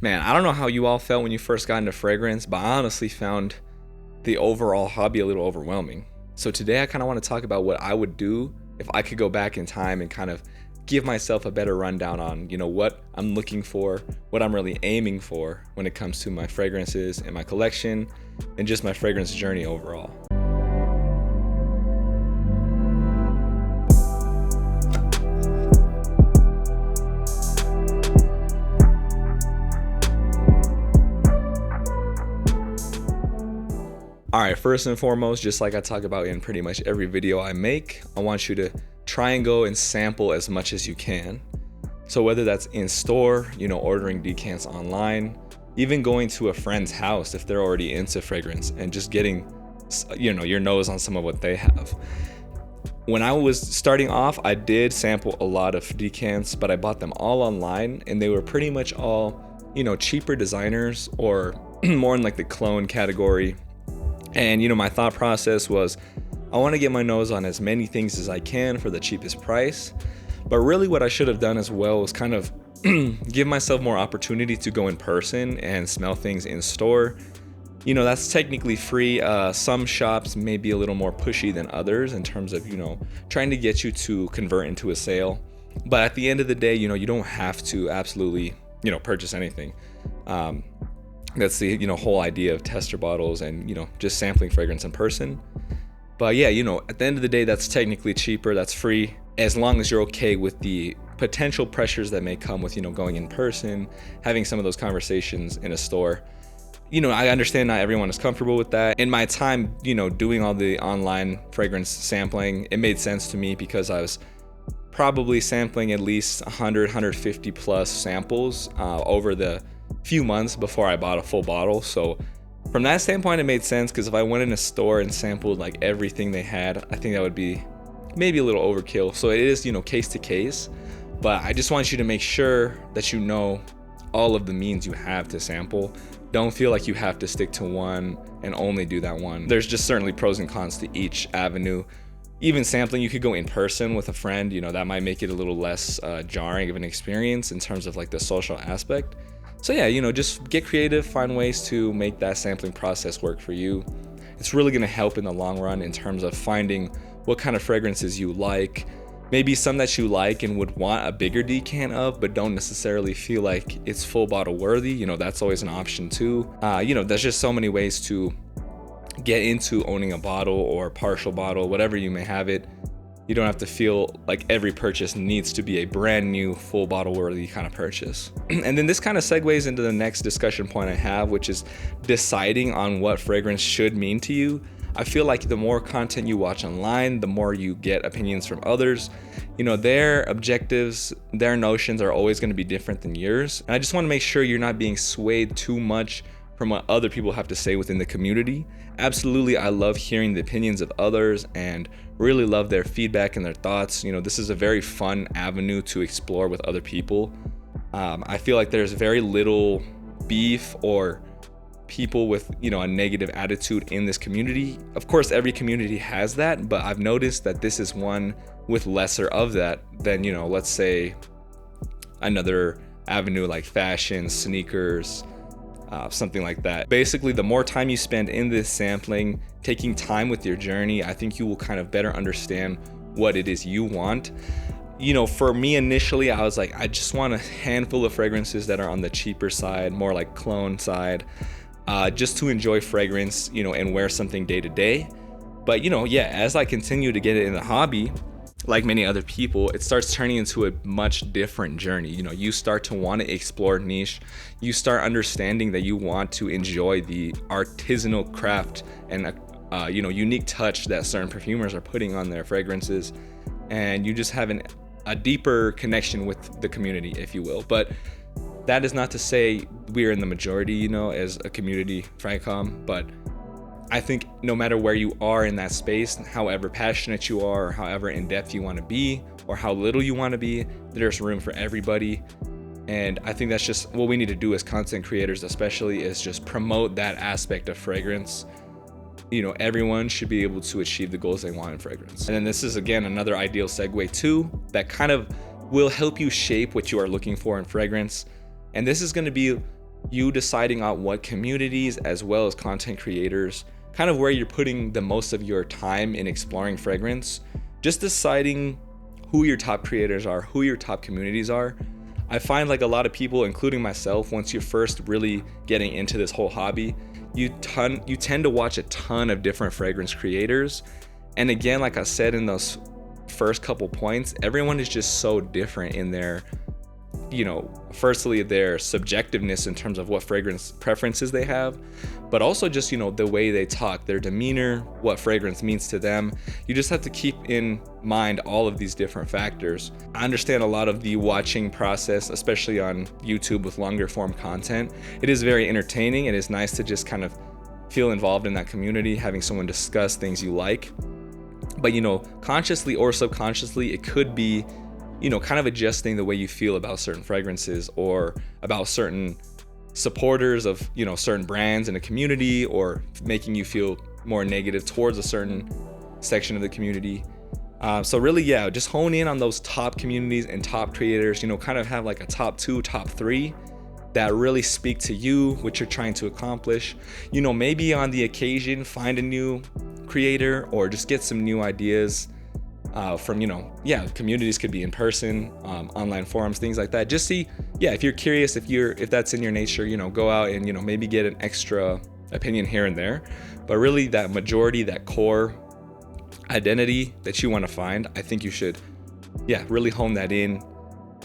Man, I don't know how you all felt when you first got into fragrance, but I honestly found the overall hobby a little overwhelming. So today I kind of want to talk about what I would do if I could go back in time and kind of give myself a better rundown on, what I'm looking for, what I'm really aiming for when it comes to my fragrances and my collection and just my fragrance journey overall. All right, first and foremost, just like I talk about in pretty much every video I make, I want you to try and go and sample as much as you can. So whether that's in store, ordering decants online, even going to a friend's house if they're already into fragrance and just getting, your nose on some of what they have. When I was starting off, I did sample a lot of decants, but I bought them all online and they were pretty much all, cheaper designers or more in like the clone category. And my thought process was I want to get my nose on as many things as I can for the cheapest price. But really what I should have done as well was kind of give myself more opportunity to go in person and smell things in store. That's technically free. Some shops may be a little more pushy than others in terms of, trying to get you to convert into a sale. But at the end of the day, you don't have to absolutely, purchase anything. That's the whole idea of tester bottles and just sampling fragrance in person. But yeah, at the end of the day, that's technically cheaper, that's free, as long as you're okay with the potential pressures that may come with going in person, having some of those conversations in a store. I understand not everyone is comfortable with that. In my time doing all the online fragrance sampling, it made sense to me because I was probably sampling at least 150 plus samples over the few months before I bought a full bottle. So from that standpoint, it made sense, because if I went in a store and sampled like everything they had, I think that would be maybe a little overkill. So it is case to case, but I just want you to make sure that all of the means you have to sample. Don't feel like you have to stick to one and only do that one. There's just certainly pros and cons to each avenue. Even sampling, you could go in person with a friend, that might make it a little less jarring of an experience in terms of like the social aspect. So yeah, just get creative, find ways to make that sampling process work for you. It's really gonna help in the long run in terms of finding what kind of fragrances you like, maybe some that you like and would want a bigger decant of, but don't necessarily feel like it's full bottle worthy. That's always an option too. There's just so many ways to get into owning a bottle or partial bottle, whatever you may have it. You don't have to feel like every purchase needs to be a brand new full bottle worthy kind of purchase. And then this kind of segues into the next discussion point I have, which is deciding on what fragrance should mean to you. I feel like the more content you watch online, the more you get opinions from others. Their objectives, their notions are always going to be different than yours. And I just want to make sure you're not being swayed too much from what other people have to say within the community. Absolutely, I love hearing the opinions of others and really love their feedback and their thoughts. This is a very fun avenue to explore with other people. I feel like there's very little beef or people with a negative attitude in this community. Of course, every community has that, but I've noticed that this is one with lesser of that than let's say another avenue like fashion, sneakers, something like that. Basically, the more time you spend in this sampling, taking time with your journey, I think you will kind of better understand what it is you want. For me initially, I was like, I just want a handful of fragrances that are on the cheaper side, more like clone side, just to enjoy fragrance, and wear something day to day. But as I continue to get it in the hobby, like many other people, it starts turning into a much different journey. You start to want to explore niche. You start understanding that you want to enjoy the artisanal craft and unique touch that certain perfumers are putting on their fragrances, and you just have a deeper connection with the community, if you will. But that is not to say we're in the majority, as a community, Fragcom, but I think no matter where you are in that space, however passionate you are, or however in-depth you want to be, or how little you want to be, there's room for everybody. And I think that's just what we need to do as content creators, especially, is just promote that aspect of fragrance. Everyone should be able to achieve the goals they want in fragrance. And then this is, again, another ideal segue too, that kind of will help you shape what you are looking for in fragrance. And this is going to be you deciding on what communities as well as content creators, kind of where you're putting the most of your time in exploring fragrance, just deciding who your top creators are, who your top communities are. I find like a lot of people, including myself, once you're first really getting into this whole hobby, you tend to watch a ton of different fragrance creators. And again, like I said in those first couple points, everyone is just so different in their, firstly their subjectiveness in terms of what fragrance preferences they have, but also just, the way they talk, their demeanor, what fragrance means to them. You just have to keep in mind all of these different factors. I understand a lot of the watching process, especially on YouTube with longer form content. It is very entertaining. It is nice to just kind of feel involved in that community, having someone discuss things you like. But, consciously or subconsciously, it could be, kind of adjusting the way you feel about certain fragrances or about certain supporters of, certain brands in a community, or making you feel more negative towards a certain section of the community. So really, just hone in on those top communities and top creators, kind of have like a top 2, top 3 that really speak to you, what you're trying to accomplish. Maybe on the occasion, find a new creator or just get some new ideas from, communities. Could be in person, online forums, things like that. Just see, if you're curious, if that's in your nature, go out and, maybe get an extra opinion here and there. But really that majority, that core identity that you want to find, I think you should, really hone that in.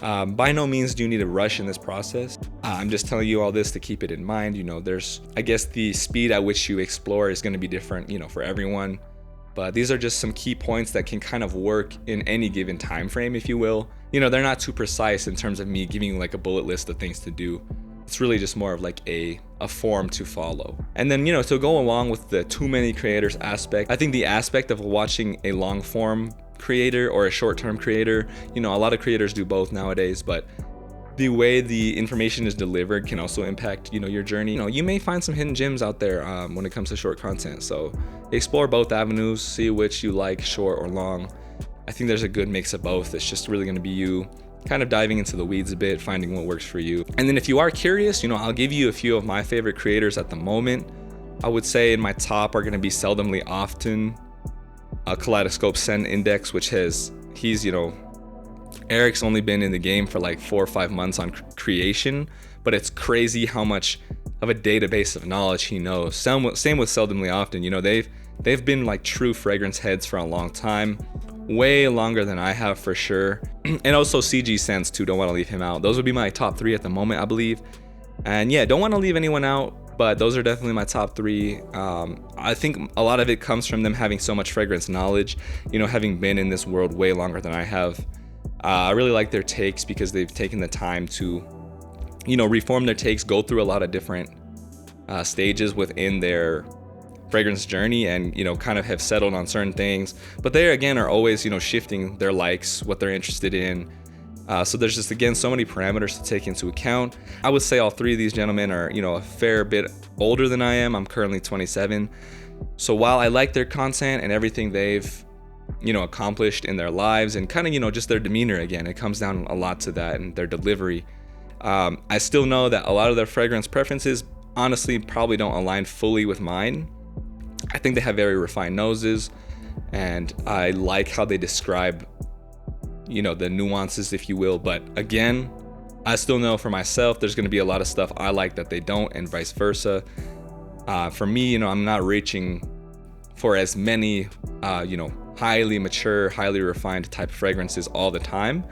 By no means do you need to rush in this process. I'm just telling you all this to keep it in mind. There's, I guess, the speed at which you explore is going to be different, for everyone. But these are just some key points that can kind of work in any given time frame, if you will. They're not too precise in terms of me giving you like a bullet list of things to do. It's really just more of like a form to follow. And then, to go along with the too many creators aspect, I think the aspect of watching a long form creator or a short-term creator, a lot of creators do both nowadays, but the way the information is delivered can also impact, your journey. You may find some hidden gems out there when it comes to short content. So explore both avenues, see which you like, short or long. I think there's a good mix of both. It's just really going to be you kind of diving into the weeds a bit, finding what works for you. And then if you are curious, I'll give you a few of my favorite creators at the moment. I would say in my top are going to be Seldomly Often, Kaleidoscope Scent Index, which he's, Eric's only been in the game for like 4 or 5 months on creation, but it's crazy how much of a database of knowledge he knows. Same with Seldomly Often. They've been like true fragrance heads for a long time, way longer than I have for sure. And also CG Scents too, don't want to leave him out. Those would be my top 3 at the moment, I believe. And don't want to leave anyone out, but those are definitely my top 3. I think a lot of it comes from them having so much fragrance knowledge, having been in this world way longer than I have. I really like their takes because they've taken the time to, reform their takes, go through a lot of different stages within their fragrance journey, and, kind of have settled on certain things. But they, again, are always, shifting their likes, what they're interested in. So there's just, again, so many parameters to take into account. I would say all 3 of these gentlemen are, a fair bit older than I am. I'm currently 27. So while I like their content and everything they've, accomplished in their lives, and kind of, just their demeanor, again, it comes down a lot to that, and their delivery. I still know that a lot of their fragrance preferences, honestly, probably don't align fully with mine. I think they have very refined noses, and I like how they describe, the nuances, if you will. But again, I still know for myself, there's going to be a lot of stuff I like that they don't, and vice versa. For me, I'm not reaching for as many, highly mature, highly refined type of fragrances all the time.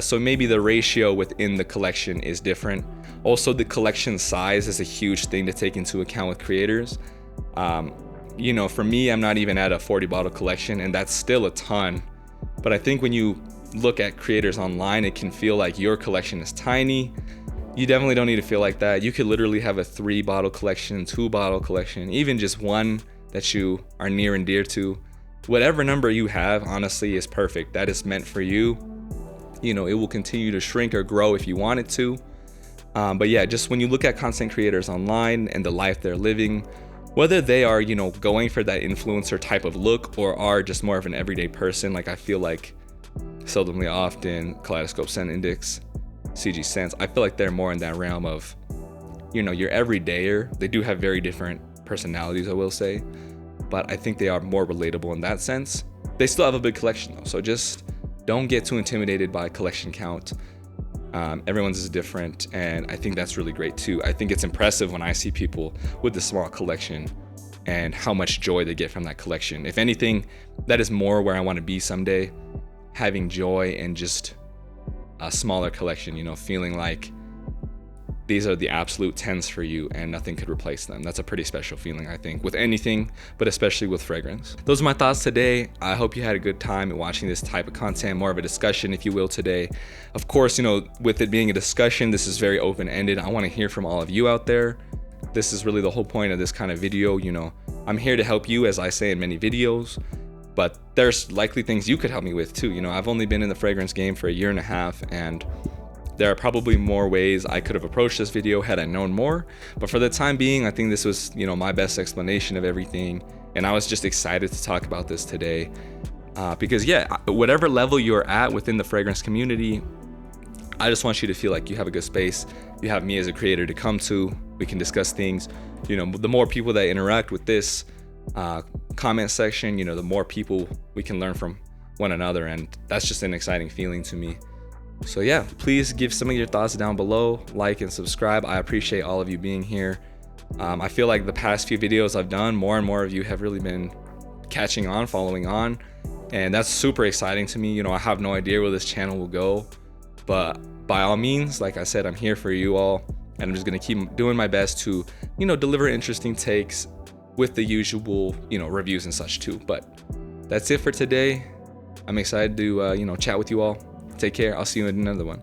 So maybe the ratio within the collection is different. Also, the collection size is a huge thing to take into account with creators. For me, I'm not even at a 40 bottle collection, and that's still a ton. But I think when you look at creators online, it can feel like your collection is tiny. You definitely don't need to feel like that. You could literally have a 3 bottle collection, 2 bottle collection, even just one that you are near and dear to. Whatever number you have, honestly, is perfect. That is meant for you. It will continue to shrink or grow if you want it to. But just when you look at content creators online and the life they're living, whether they are, going for that influencer type of look or are just more of an everyday person, like I feel like Seldomly Often, Kaleidoscope Scent Index, CG Scents, I feel like they're more in that realm of, your everydayer. They do have very different personalities, I will say, but I think they are more relatable in that sense. They still have a big collection though, so just don't get too intimidated by collection count. Everyone's is different, and I think that's really great too. I think it's impressive when I see people with a small collection and how much joy they get from that collection. If anything, that is more where I want to be someday, having joy in just a smaller collection, feeling like these are the absolute 10s for you and nothing could replace them. That's a pretty special feeling, I think, with anything, but especially with fragrance. Those are my thoughts today. I hope you had a good time watching this type of content, more of a discussion, if you will, today. Of course, with it being a discussion, this is very open-ended. I want to hear from all of you out there. This is really the whole point of this kind of video. I'm here to help you, as I say in many videos, but there's likely things you could help me with too. I've only been in the fragrance game for a year and a half, and there are probably more ways I could have approached this video had I known more, but for the time being, I think this was, my best explanation of everything, and I was just excited to talk about this today, because whatever level you're at within the fragrance community, I just want you to feel like you have a good space. You have me as a creator to come to. We can discuss things. The more people that interact with this comment section, the more people we can learn from one another, and that's just an exciting feeling to me. So yeah, please give some of your thoughts down below, like and subscribe. I appreciate all of you being here. I feel like the past few videos I've done, more and more of you have really been catching on, following on, and that's super exciting to me. I have no idea where this channel will go, but by all means, like I said, I'm here for you all, and I'm just gonna keep doing my best to, deliver interesting takes with the usual, reviews and such too. But that's it for today. I'm excited to, chat with you all. Take care. I'll see you in another one.